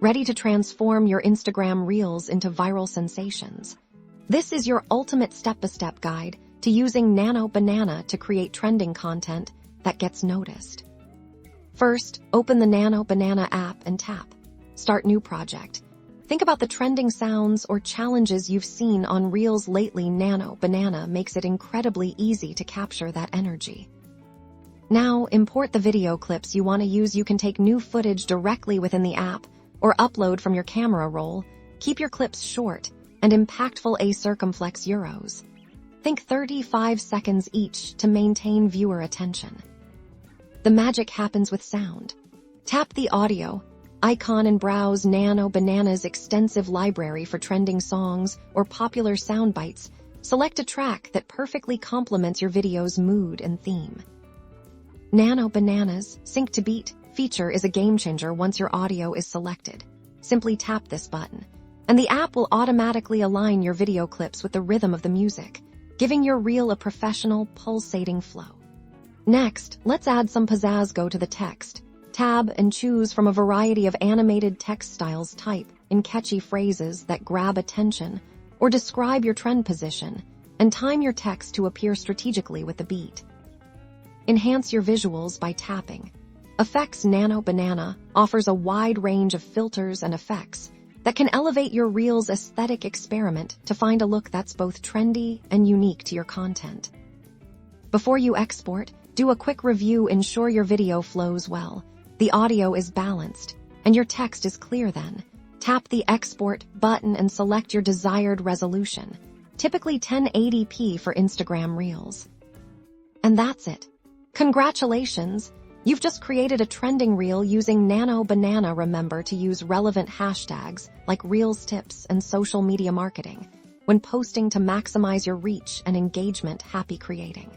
ready to transform your Instagram Reels into viral sensations. This is your ultimate step-by-step guide to using Nano Banana to create trending content that gets noticed. First, open the Nano Banana app and tap Start New Project. Think about the trending sounds or challenges you've seen on Reels lately. Nano Banana makes it incredibly easy to capture that energy. Now, import the video clips you want to use. You can take new footage directly within the app or upload from your camera roll. Keep your clips short and impactful. A circumflex euros. Think 35 seconds each to maintain viewer attention. The magic happens with sound. Tap the audio icon and browse Nano Banana's extensive library for trending songs or popular sound bites. Select a track that perfectly complements your video's mood and theme. Nano Banana's Sync to Beat feature is a game changer. Once your audio is selected, simply tap this button, and the app will automatically align your video clips with the rhythm of the music, giving your reel a professional, pulsating flow. Next, let's add some pizzazz. Go to the text tab and choose from a variety of animated text styles. Type in catchy phrases that grab attention or describe your trend position, and time your text to appear strategically with the beat. Enhance your visuals by tapping Effects. Nano Banana offers a wide range of filters and effects that can elevate your Reel's aesthetic. Experiment to find a look that's both trendy and unique to your content. Before you export, do a quick review. Ensure your video flows well, the audio is balanced, and your text is clear. Then, tap the Export button and select your desired resolution, typically 1080p for Instagram Reels. And that's it. Congratulations! You've just created a trending reel using Nano Banana. Remember to use relevant hashtags like Reels tips and social media marketing when posting to maximize your reach and engagement. Happy creating!